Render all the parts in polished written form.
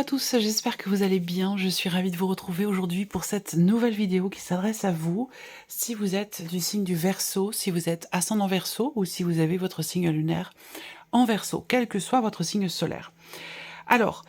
tous, j'espère que vous allez bien. Je suis ravie de vous retrouver aujourd'hui pour cette nouvelle vidéo qui s'adresse à vous. Si vous êtes du signe du Verseau, si vous êtes ascendant Verseau ou si vous avez votre signe lunaire en Verseau, quel que soit votre signe solaire. Alors,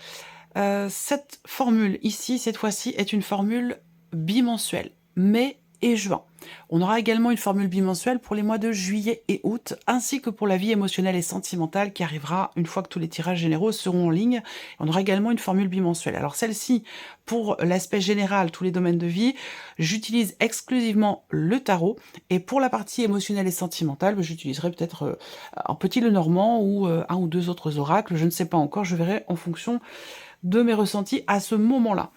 cette formule ici, cette fois-ci, est une formule bimensuelle, mai et juin. On aura également une formule bimensuelle pour les mois de juillet et août, ainsi que pour la vie émotionnelle et sentimentale qui arrivera une fois que tous les tirages généraux seront en ligne. On aura également une formule bimensuelle. Alors celle-ci, pour l'aspect général, tous les domaines de vie, j'utilise exclusivement le tarot, et pour la partie émotionnelle et sentimentale, j'utiliserai peut-être un petit Lenormand ou un ou deux autres oracles, je ne sais pas encore, je verrai en fonction de mes ressentis à ce moment-là.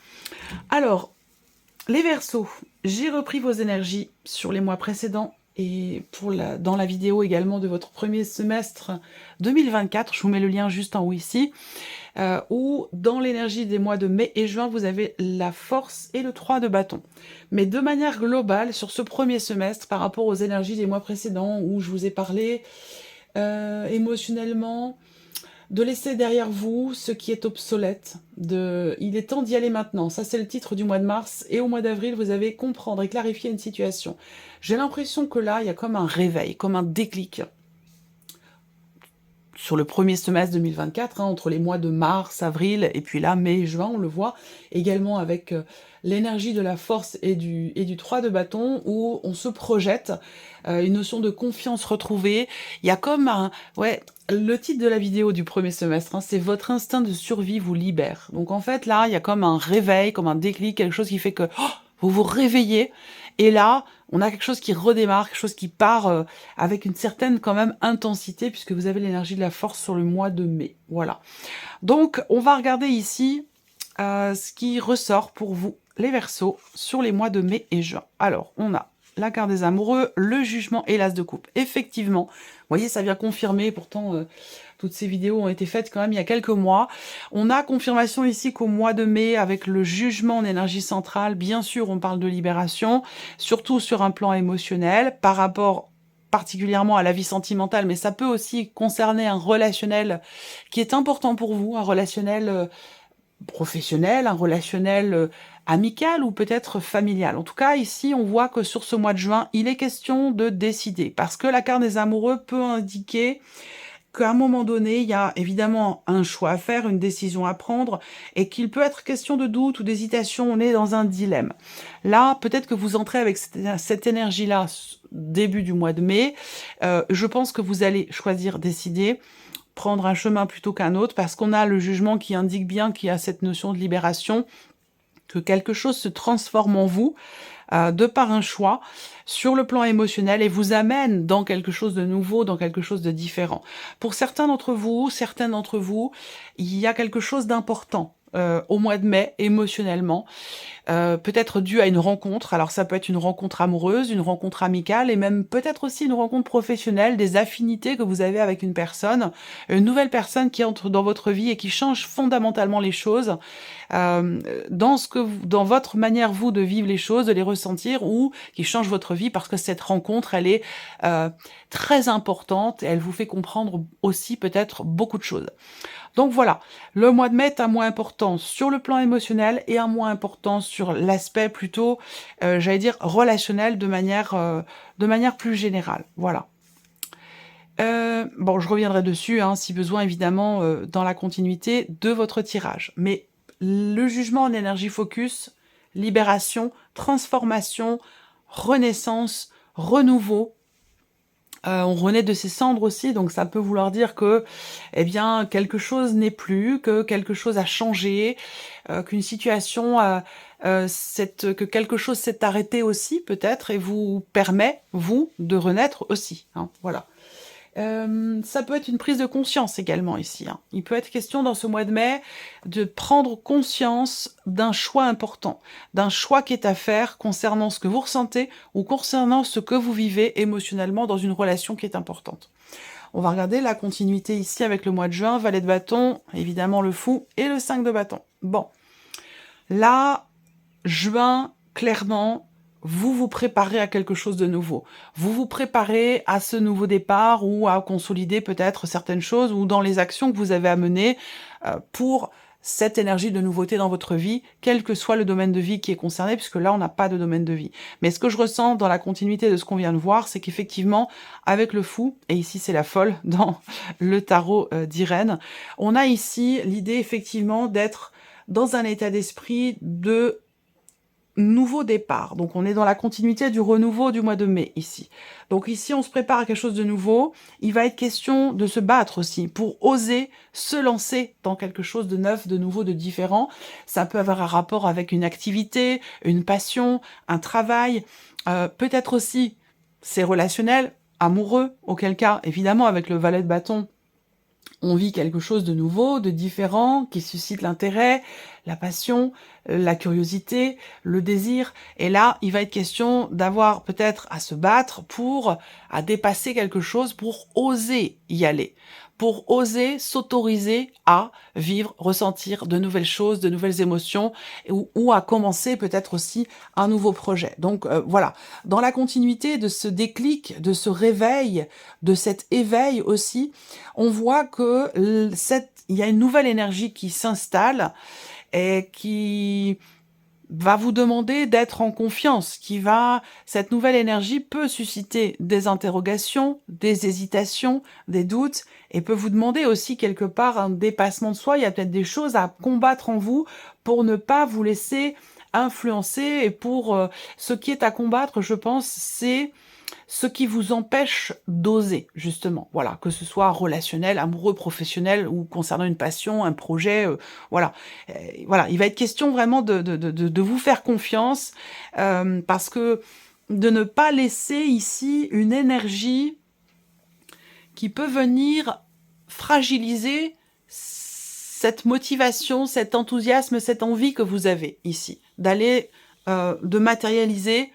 Alors, les Verseaux, j'ai repris vos énergies sur les mois précédents et dans la vidéo également de votre premier semestre 2024, je vous mets le lien juste en haut ici, où dans l'énergie des mois de mai et juin, vous avez la force et le 3 de bâton. Mais de manière globale, sur ce premier semestre, par rapport aux énergies des mois précédents, où je vous ai parlé émotionnellement, de laisser derrière vous ce qui est obsolète. Il est temps d'y aller maintenant. Ça, c'est le titre du mois de mars. Et au mois d'avril, vous avez comprendre et clarifier une situation. J'ai l'impression que là, il y a comme un réveil, comme un déclic. Sur le premier semestre 2024, entre les mois de mars, avril, et puis là, mai et juin, on le voit, également avec l'énergie de la force et du 3 de bâton, où on se projette, une notion de confiance retrouvée. Il y a comme un... Ouais, le titre de la vidéo du premier semestre, c'est « Votre instinct de survie vous libère ». Donc en fait, là, il y a comme un réveil, comme un déclic, quelque chose qui fait que vous vous réveillez, et là, on a quelque chose qui redémarre, quelque chose qui part avec une certaine quand même intensité, puisque vous avez l'énergie de la force sur le mois de mai. Voilà. Donc, on va regarder ici ce qui ressort pour vous, les Verseaux, sur les mois de mai et juin. Alors, on a la carte des amoureux, le jugement et l'as de coupe. Effectivement, vous voyez, ça vient confirmer, pourtant... toutes ces vidéos ont été faites quand même il y a quelques mois. On a confirmation ici qu'au mois de mai, avec le jugement en énergie centrale, bien sûr, on parle de libération, surtout sur un plan émotionnel, par rapport particulièrement à la vie sentimentale, mais ça peut aussi concerner un relationnel qui est important pour vous, un relationnel professionnel, un relationnel amical ou peut-être familial. En tout cas, ici, on voit que sur ce mois de juin, il est question de décider, parce que la carte des amoureux peut indiquer qu'à un moment donné, il y a évidemment un choix à faire, une décision à prendre, et qu'il peut être question de doute ou d'hésitation, on est dans un dilemme. Là, peut-être que vous entrez avec cette énergie-là début du mois de mai, je pense que vous allez choisir, décider, prendre un chemin plutôt qu'un autre, parce qu'on a le jugement qui indique bien qu'il y a cette notion de libération, que quelque chose se transforme en vous, de par un choix, sur le plan émotionnel, et vous amène dans quelque chose de nouveau, dans quelque chose de différent. Pour certains d'entre vous, certaines d'entre vous, il y a quelque chose d'important au mois de mai, émotionnellement, peut-être dû à une rencontre. Alors ça peut être une rencontre amoureuse, une rencontre amicale, et même peut-être aussi une rencontre professionnelle, des affinités que vous avez avec une nouvelle personne qui entre dans votre vie et qui change fondamentalement les choses, dans votre manière, vous, de vivre les choses, de les ressentir, ou qui change votre vie parce que cette rencontre, elle est très importante, et elle vous fait comprendre aussi peut-être beaucoup de choses. Donc voilà, le mois de mai est un mois important sur le plan émotionnel et un mois important sur l'aspect plutôt, j'allais dire, relationnel de manière plus générale. Voilà. Bon, je reviendrai dessus, si besoin, évidemment, dans la continuité de votre tirage. Mais le jugement en énergie focus, libération, transformation, renaissance, renouveau. On renaît de ses cendres aussi, donc ça peut vouloir dire que, eh bien, quelque chose n'est plus, que quelque chose a changé, qu'une situation que quelque chose s'est arrêté aussi, peut-être, et vous permet, vous, de renaître aussi. Voilà. Ça peut être une prise de conscience également ici. Il peut être question dans ce mois de mai de prendre conscience d'un choix important, d'un choix qui est à faire concernant ce que vous ressentez ou concernant ce que vous vivez émotionnellement dans une relation qui est importante. On va regarder la continuité ici avec le mois de juin, valet de bâton, évidemment le fou et le 5 de bâton. Bon, là, juin, clairement, vous vous préparez à quelque chose de nouveau. Vous vous préparez à ce nouveau départ ou à consolider peut-être certaines choses ou dans les actions que vous avez à mener pour cette énergie de nouveauté dans votre vie, quel que soit le domaine de vie qui est concerné, puisque là, on n'a pas de domaine de vie. Mais ce que je ressens dans la continuité de ce qu'on vient de voir, c'est qu'effectivement, avec le fou, et ici c'est la folle dans le tarot d'Irène, on a ici l'idée effectivement d'être dans un état d'esprit de nouveau départ. Donc on est dans la continuité du renouveau du mois de mai ici. Donc ici on se prépare à quelque chose de nouveau. Il va être question de se battre aussi pour oser se lancer dans quelque chose de neuf, de nouveau, de différent. Ça peut avoir un rapport avec une activité, une passion, un travail. Peut-être aussi c'est relationnel, amoureux, auquel cas évidemment avec le valet de bâton on vit quelque chose de nouveau, de différent, qui suscite l'intérêt, la passion, la curiosité, le désir. Et là, il va être question d'avoir peut-être à se battre à dépasser quelque chose, pour oser y aller, pour oser s'autoriser à vivre, ressentir de nouvelles choses, de nouvelles émotions, ou à commencer peut-être aussi un nouveau projet. Donc voilà, dans la continuité de ce déclic, de ce réveil, de cet éveil aussi, on voit que il y a une nouvelle énergie qui s'installe et qui va vous demander d'être en confiance, cette nouvelle énergie peut susciter des interrogations, des hésitations, des doutes, et peut vous demander aussi quelque part un dépassement de soi. Il y a peut-être des choses à combattre en vous pour ne pas vous laisser influencer, et ce qui est à combattre, je pense, c'est ce qui vous empêche d'oser, justement. Voilà, que ce soit relationnel, amoureux, professionnel, ou concernant une passion, un projet, voilà. Voilà, il va être question vraiment de vous faire confiance, parce que de ne pas laisser ici une énergie qui peut venir fragiliser cette motivation, cet enthousiasme, cette envie que vous avez ici, d'aller, de matérialiser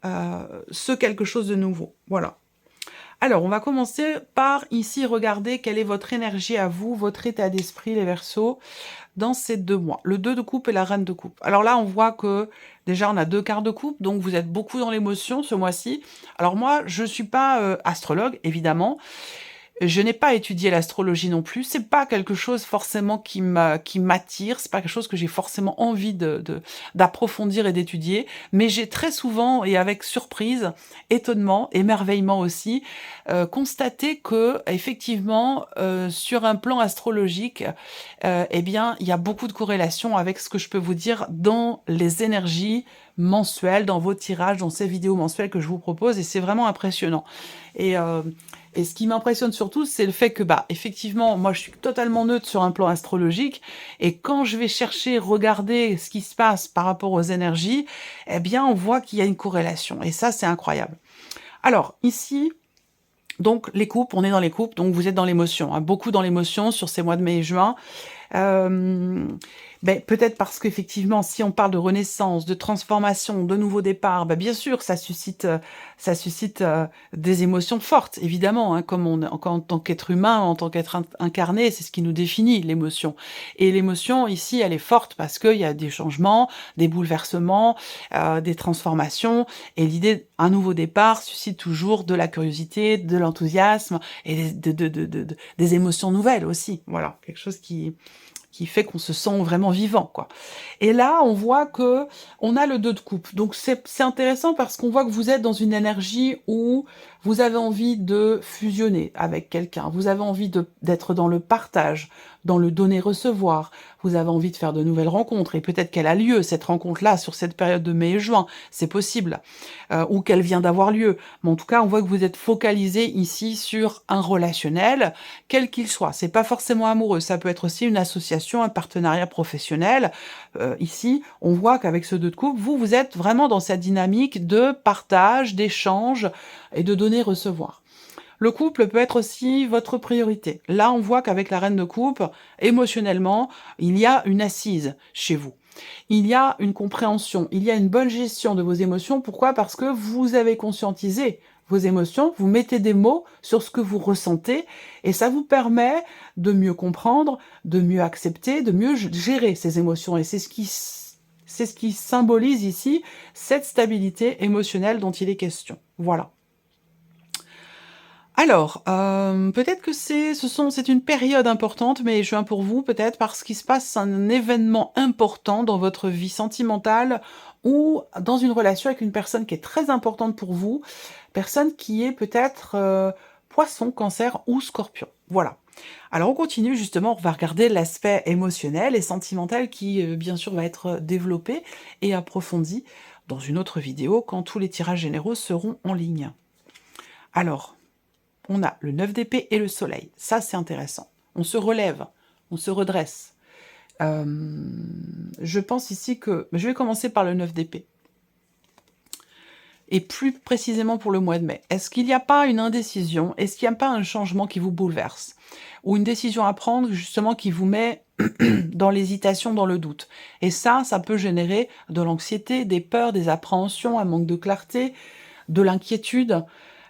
ce quelque chose de nouveau. Voilà. Alors, on va commencer par ici regarder quelle est votre énergie à vous, votre état d'esprit, les Verseaux, dans ces 2 mois. Le 2 de coupe et la reine de coupe. Alors là, on voit que déjà, on a 2 quarts de coupe, donc vous êtes beaucoup dans l'émotion ce mois-ci. Alors moi, je suis pas astrologue, évidemment. Je n'ai pas étudié l'astrologie non plus. C'est pas quelque chose forcément qui m'attire. C'est pas quelque chose que j'ai forcément envie d'approfondir et d'étudier. Mais j'ai très souvent, et avec surprise, étonnement, émerveillement aussi, constaté que effectivement, sur un plan astrologique, eh bien, il y a beaucoup de corrélations avec ce que je peux vous dire dans les énergies mensuelles, dans vos tirages, dans ces vidéos mensuelles que je vous propose, et c'est vraiment impressionnant. Et ce qui m'impressionne surtout, c'est le fait que, effectivement, moi, je suis totalement neutre sur un plan astrologique, et quand je vais chercher, regarder ce qui se passe par rapport aux énergies, eh bien, on voit qu'il y a une corrélation, et ça, c'est incroyable. Alors, ici, donc, les coupes, on est dans les coupes, donc vous êtes dans l'émotion, hein, beaucoup dans l'émotion sur ces mois de mai et juin. Peut-être parce qu'effectivement, si on parle de renaissance, de transformation, de nouveau départ, bien sûr, ça suscite des émotions fortes, évidemment, hein, en tant qu'être humain, en tant qu'être incarné, c'est ce qui nous définit, l'émotion. Et l'émotion, ici, elle est forte parce qu'il y a des changements, des bouleversements, des transformations, et l'idée, un nouveau départ suscite toujours de la curiosité, de l'enthousiasme, et des émotions nouvelles aussi. Voilà, quelque chose qui fait qu'on se sent vraiment vivant, quoi. Et là, on voit que on a le 2 de coupe. Donc c'est intéressant parce qu'on voit que vous êtes dans une énergie où vous avez envie de fusionner avec quelqu'un, vous avez envie d'être dans le partage, dans le donner-recevoir, vous avez envie de faire de nouvelles rencontres, et peut-être qu'elle a lieu, cette rencontre-là, sur cette période de mai et juin, c'est possible, ou qu'elle vient d'avoir lieu. Mais en tout cas, on voit que vous êtes focalisé ici sur un relationnel, quel qu'il soit. C'est pas forcément amoureux, ça peut être aussi une association, un partenariat professionnel. Ici, on voit qu'avec ce 2 de coupe, vous êtes vraiment dans cette dynamique de partage, d'échange et de donner-recevoir. Le couple peut être aussi votre priorité. Là, on voit qu'avec la reine de coupe, émotionnellement, il y a une assise chez vous. Il y a une compréhension, il y a une bonne gestion de vos émotions. Pourquoi? Parce que vous avez conscientisé vos émotions, vous mettez des mots sur ce que vous ressentez, et ça vous permet de mieux comprendre, de mieux accepter, de mieux gérer ces émotions. Et c'est c'est ce qui symbolise ici cette stabilité émotionnelle dont il est question. Voilà. Alors, peut-être que c'est une période importante, mai juin pour vous, peut-être parce qu'il se passe un événement important dans votre vie sentimentale ou dans une relation avec une personne qui est très importante pour vous, personne qui est peut-être, Poisson, Cancer ou Scorpion. Voilà. Alors on continue justement, on va regarder l'aspect émotionnel et sentimental qui, bien sûr, va être développé et approfondi dans une autre vidéo quand tous les tirages généraux seront en ligne. Alors, on a le 9 d'épée et le soleil. Ça, c'est intéressant. On se relève, on se redresse. Je pense ici que... Je vais commencer par le 9 d'épée. Et plus précisément pour le mois de mai. Est-ce qu'il n'y a pas une indécision? Est-ce qu'il n'y a pas un changement qui vous bouleverse? Ou une décision à prendre, justement, qui vous met dans l'hésitation, dans le doute? Et ça peut générer de l'anxiété, des peurs, des appréhensions, un manque de clarté, de l'inquiétude,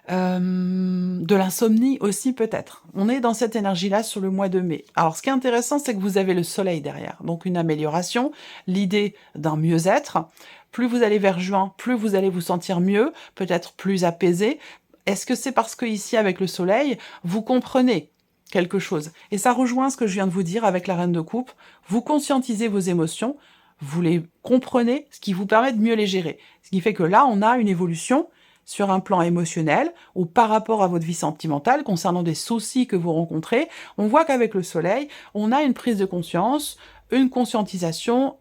de l'insomnie aussi peut-être. On est dans cette énergie-là sur le mois de mai. Alors ce qui est intéressant, c'est que vous avez le soleil derrière, donc une amélioration, l'idée d'un mieux-être. Plus vous allez vers juin, plus vous allez vous sentir mieux, peut-être plus apaisé. Est-ce que c'est parce que ici, avec le soleil, vous comprenez quelque chose? Et ça rejoint ce que je viens de vous dire avec la reine de coupe. Vous conscientisez vos émotions, vous les comprenez, ce qui vous permet de mieux les gérer. Ce qui fait que là, on a une évolution sur un plan émotionnel ou par rapport à votre vie sentimentale, concernant des soucis que vous rencontrez, on voit qu'avec le soleil, on a une prise de conscience, une conscientisation,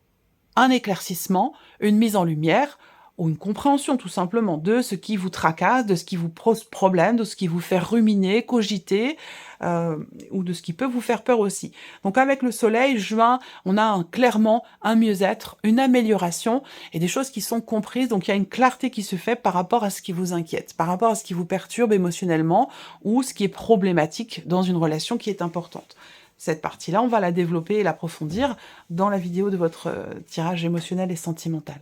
un éclaircissement, une mise en lumière, ou une compréhension tout simplement de ce qui vous tracasse, de ce qui vous pose problème, de ce qui vous fait ruminer, cogiter, ou de ce qui peut vous faire peur aussi. Donc avec le soleil, juin, on a clairement un mieux-être, une amélioration, et des choses qui sont comprises, donc il y a une clarté qui se fait par rapport à ce qui vous inquiète, par rapport à ce qui vous perturbe émotionnellement, ou ce qui est problématique dans une relation qui est importante. Cette partie-là, on va la développer et l'approfondir dans la vidéo de votre tirage émotionnel et sentimental.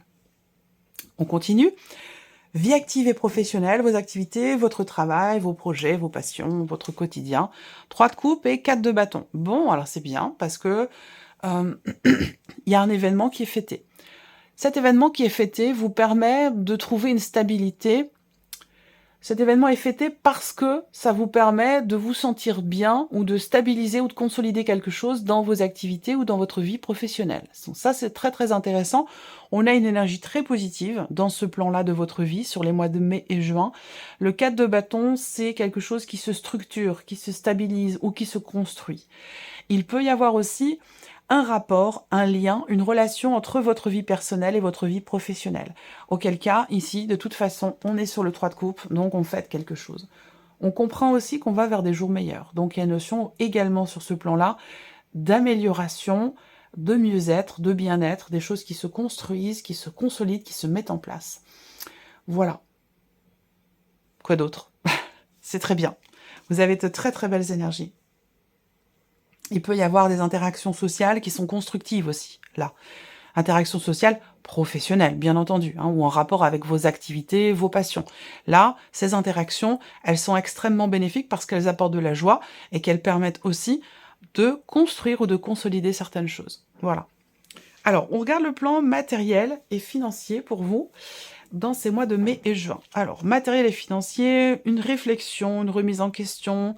On continue. Vie active et professionnelle, vos activités, votre travail, vos projets, vos passions, votre quotidien. 3 de coupe et 4 de bâton. Bon, alors c'est bien parce que il y a un événement qui est fêté. Cet événement qui est fêté vous permet de trouver une stabilité. Cet événement est fêté parce que ça vous permet de vous sentir bien ou de stabiliser ou de consolider quelque chose dans vos activités ou dans votre vie professionnelle. Donc ça, c'est très très intéressant. On a une énergie très positive dans ce plan-là de votre vie sur les mois de mai et juin. Le 4 de bâton, c'est quelque chose qui se structure, qui se stabilise ou qui se construit. Il peut y avoir aussi un rapport, un lien, une relation entre votre vie personnelle et votre vie professionnelle. Auquel cas, ici, de toute façon, on est sur le 3 de coupe, donc on fête quelque chose. On comprend aussi qu'on va vers des jours meilleurs. Donc il y a une notion également sur ce plan-là d'amélioration, de mieux-être, de bien-être, des choses qui se construisent, qui se consolident, qui se mettent en place. Voilà. Quoi d'autre? C'est très bien. Vous avez de très très belles énergies. Il peut y avoir des interactions sociales qui sont constructives aussi, là. Interactions sociales professionnelles, bien entendu, hein, ou en rapport avec vos activités, vos passions. Là, ces interactions, elles sont extrêmement bénéfiques parce qu'elles apportent de la joie et qu'elles permettent aussi de construire ou de consolider certaines choses. Voilà. Alors, on regarde le plan matériel et financier pour vous dans ces mois de mai et juin. Alors, matériel et financier, une réflexion, une remise en question.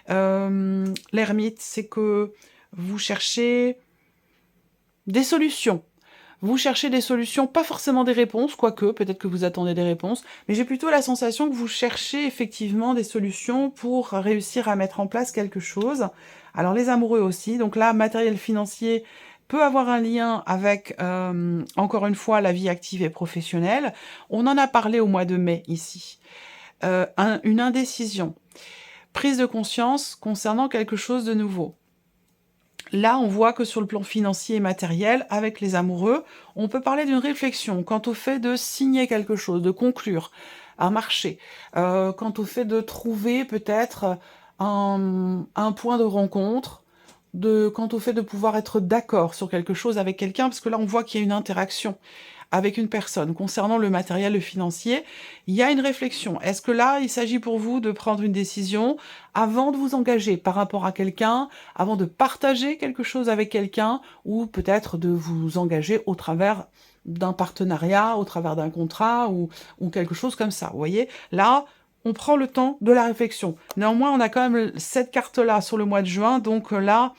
L'ermite, c'est que vous cherchez des solutions. Vous cherchez des solutions, pas forcément des réponses, quoique, peut-être que vous attendez des réponses, mais j'ai plutôt la sensation que vous cherchez effectivement des solutions pour réussir à mettre en place quelque chose. Alors, les amoureux aussi, donc là, matériel financier peut avoir un lien avec, encore une fois, la vie active et professionnelle. On en a parlé au mois de mai, ici. Une indécision. Prise de conscience concernant quelque chose de nouveau. Là, on voit que sur le plan financier et matériel, avec les amoureux, on peut parler d'une réflexion quant au fait de signer quelque chose, de conclure un marché, quant au fait de trouver peut-être un point de rencontre, quant au fait de pouvoir être d'accord sur quelque chose avec quelqu'un, parce que là, on voit qu'il y a une interaction avec une personne. Concernant le matériel, le financier, il y a une réflexion. Est-ce que là, il s'agit pour vous de prendre une décision avant de vous engager par rapport à quelqu'un, avant de partager quelque chose avec quelqu'un, ou peut-être de vous engager au travers d'un partenariat, au travers d'un contrat ou quelque chose comme ça, vous voyez? Là, on prend le temps de la réflexion. Néanmoins, on a quand même cette carte-là sur le mois de juin, donc là,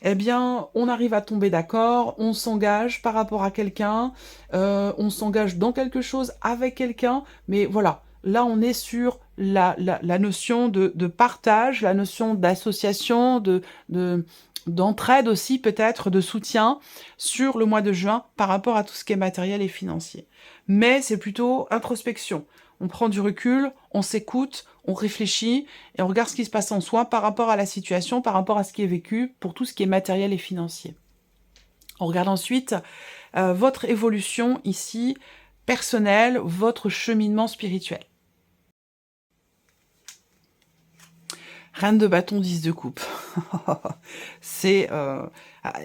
eh bien, on arrive à tomber d'accord, on s'engage par rapport à quelqu'un, on s'engage dans quelque chose avec quelqu'un, mais voilà, là, on est sur la notion de partage, la notion d'association, de d'entraide aussi peut-être, de soutien sur le mois de juin par rapport à tout ce qui est matériel et financier. Mais c'est plutôt introspection. On prend du recul, on s'écoute, on réfléchit et on regarde ce qui se passe en soi par rapport à la situation, par rapport à ce qui est vécu, pour tout ce qui est matériel et financier. On regarde ensuite votre évolution ici, personnelle, votre cheminement spirituel. Reine de bâton, 10 de coupe. C'est...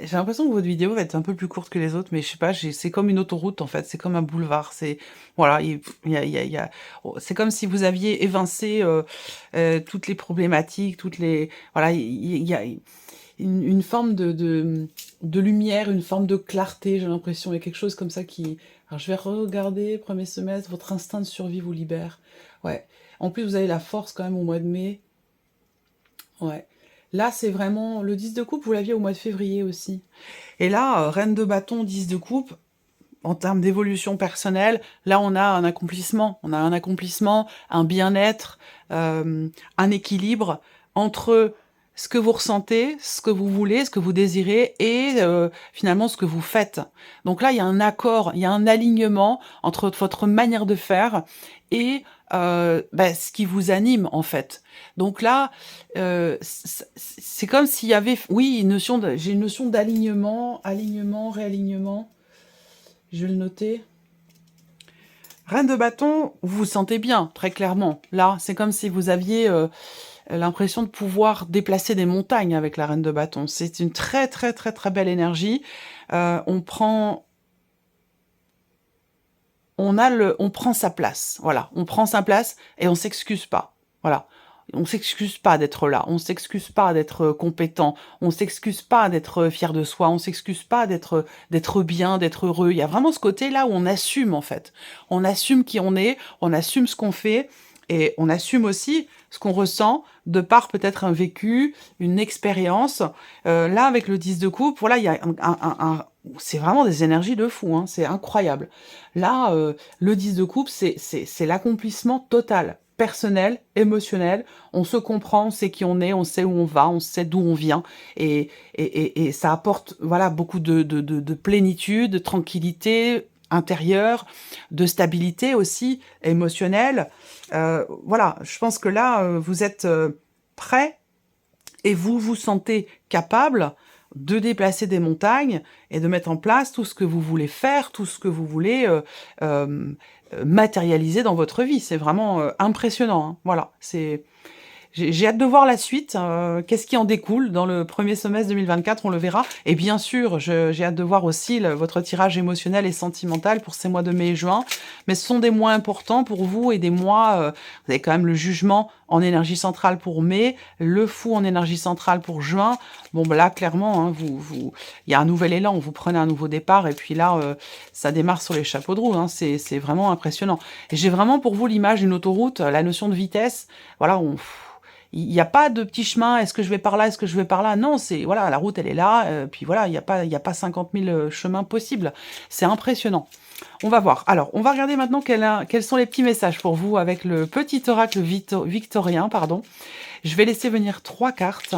j'ai l'impression que votre vidéo va être un peu plus courte que les autres, mais je sais pas, c'est comme une autoroute en fait, c'est comme un boulevard. C'est voilà, c'est comme si vous aviez évincé toutes les problématiques, toutes les voilà, il y a une forme de lumière, une forme de clarté. J'ai l'impression, il y a quelque chose comme ça qui. Alors je vais regarder premier semestre, votre instinct de survie vous libère. Ouais. En plus, vous avez la force quand même au mois de mai. Ouais. Là, c'est vraiment... Le 10 de coupe, vous l'aviez au mois de février aussi. Et là, reine de bâton, 10 de coupe, en termes d'évolution personnelle, là, on a un accomplissement. On a un accomplissement, un bien-être, un équilibre entre ce que vous ressentez, ce que vous voulez, ce que vous désirez et finalement ce que vous faites. Donc là, il y a un accord, il y a un alignement entre votre manière de faire et ce qui vous anime en fait. Donc là, c'est comme s'il y avait, oui, j'ai une notion d'alignement, alignement, réalignement. Je vais le noter. Reine de bâton, vous vous sentez bien, très clairement. Là, c'est comme si vous aviez l'impression de pouvoir déplacer des montagnes avec la reine de bâton. C'est une très, très, très, très belle énergie. On prend sa place. Voilà, on prend sa place et on s'excuse pas. Voilà. On s'excuse pas d'être là, on s'excuse pas d'être compétent, on s'excuse pas d'être fier de soi, on s'excuse pas d'être bien, d'être heureux. Il y a vraiment ce côté-là où on assume en fait. On assume qui on est, on assume ce qu'on fait et on assume aussi ce qu'on ressent de par peut-être un vécu, une expérience. Là, avec le 10 de coupe, voilà, il y a c'est vraiment des énergies de fou, hein, c'est incroyable. Là, le 10 de coupe, c'est l'accomplissement total, personnel, émotionnel. On se comprend, on sait qui on est, on sait où on va, on sait d'où on vient. Et ça apporte voilà, beaucoup de plénitude, de tranquillité intérieure, de stabilité aussi, émotionnelle. Voilà, je pense que là, vous êtes prêt et vous vous sentez capable de déplacer des montagnes et de mettre en place tout ce que vous voulez faire, tout ce que vous voulez matérialiser dans votre vie. C'est vraiment impressionnant, hein. Voilà, j'ai hâte de voir la suite, qu'est-ce qui en découle dans le premier semestre 2024, on le verra. Et bien sûr, j'ai hâte de voir aussi votre tirage émotionnel et sentimental pour ces mois de mai et juin. Mais ce sont des mois importants pour vous et des mois, vous avez quand même le jugement en énergie centrale pour mai, le fou en énergie centrale pour juin. Bon, ben là, clairement, hein, il y a un nouvel élan, vous prenez un nouveau départ et puis là, ça démarre sur les chapeaux de roue. Hein, c'est vraiment impressionnant. Et j'ai vraiment pour vous l'image d'une autoroute, la notion de vitesse. Voilà, il n'y a pas de petit chemin, est-ce que je vais par là, est-ce que je vais par là? Non, c'est voilà, la route elle est là, puis voilà, il n'y a pas 50 000 chemins possibles. C'est impressionnant. On va voir. Alors, on va regarder maintenant quels sont les petits messages pour vous avec le petit oracle victorien, pardon. Je vais laisser venir 3 cartes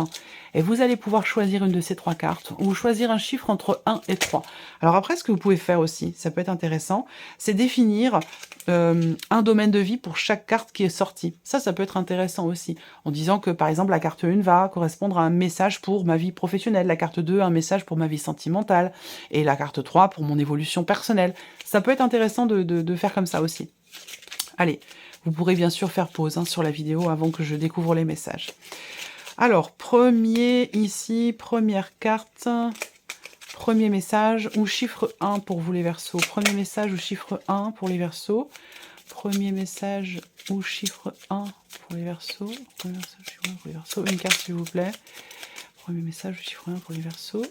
et vous allez pouvoir choisir une de ces 3 cartes ou choisir un chiffre entre 1 et 3. Alors après, ce que vous pouvez faire aussi, ça peut être intéressant, c'est définir un domaine de vie pour chaque carte qui est sortie. Ça peut être intéressant aussi, en disant que par exemple la carte 1 va correspondre à un message pour ma vie professionnelle, la carte 2 un message pour ma vie sentimentale et la carte 3 pour mon évolution personnelle. Ça peut être intéressant de faire comme ça aussi. Allez, vous pourrez bien sûr faire pause sur la vidéo avant que je découvre les messages. Alors, première carte, premier message ou chiffre 1 pour vous les Verseaux. Premier message ou chiffre 1 pour les Verseaux. Premier message ou chiffre 1 pour les Verseaux. Premier message, chiffre 1 pour les Verseaux. Une carte s'il vous plaît. Premier message ou chiffre 1 pour les Verseaux.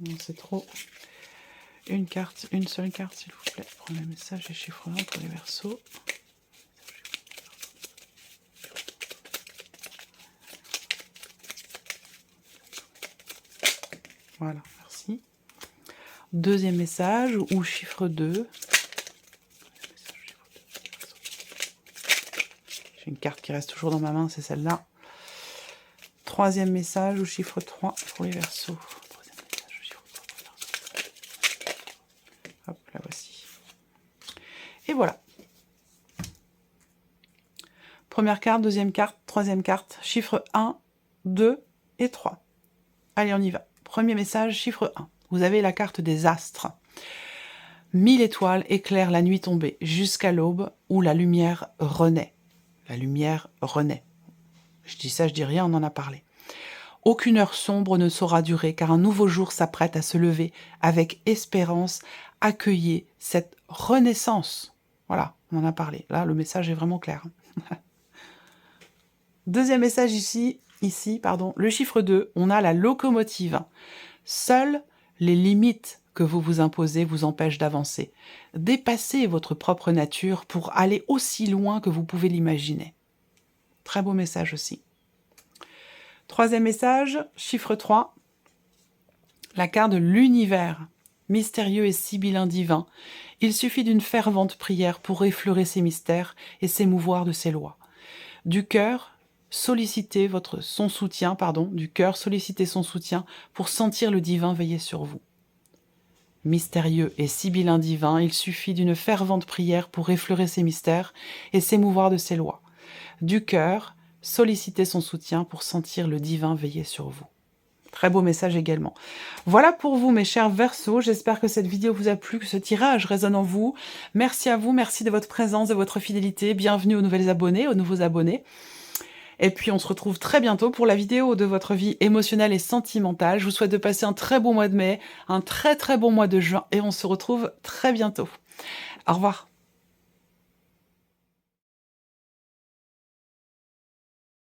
Non, c'est trop. Une carte, une seule carte, s'il vous plaît. Premier message et chiffre 1 pour les Verseaux. Voilà, merci. Deuxième message ou chiffre 2. J'ai une carte qui reste toujours dans ma main, c'est celle-là. Troisième message ou chiffre 3 pour les Verseaux. Troisième message ou chiffre 3 pour les Verseaux. Hop, la voici. Et voilà. Première carte, deuxième carte, troisième carte, chiffre 1, 2 et 3. Allez, on y va. Premier message, chiffre 1. Vous avez la carte des astres. 1000 étoiles éclairent la nuit tombée jusqu'à l'aube où la lumière renaît. La lumière renaît. Je dis ça, je dis rien, on en a parlé. Aucune heure sombre ne saura durer car un nouveau jour s'apprête à se lever avec espérance. Accueillez cette renaissance. Voilà, on en a parlé. Là, le message est vraiment clair. Deuxième message ici, le chiffre 2, on a la locomotive. Seules les limites que vous vous imposez vous empêchent d'avancer. Dépassez votre propre nature pour aller aussi loin que vous pouvez l'imaginer. Très beau message aussi. Troisième message, chiffre 3, la carte de l'univers, mystérieux et sibyllin divin. Il suffit d'une fervente prière pour effleurer ces mystères et s'émouvoir de ces lois. Du cœur, sollicitez son soutien pour sentir le divin veiller sur vous. Mystérieux et sibyllin divin, il suffit d'une fervente prière pour effleurer ces mystères et s'émouvoir de ces lois. Du cœur, sollicitez son soutien pour sentir le divin veiller sur vous. Très beau message également. Voilà pour vous, mes chers Verseaux. J'espère que cette vidéo vous a plu, que ce tirage résonne en vous. Merci à vous, merci de votre présence, de votre fidélité. Bienvenue aux nouveaux abonnés. Et puis on se retrouve très bientôt pour la vidéo de votre vie émotionnelle et sentimentale. Je vous souhaite de passer un très beau mois de mai, un très très bon mois de juin et on se retrouve très bientôt. Au revoir.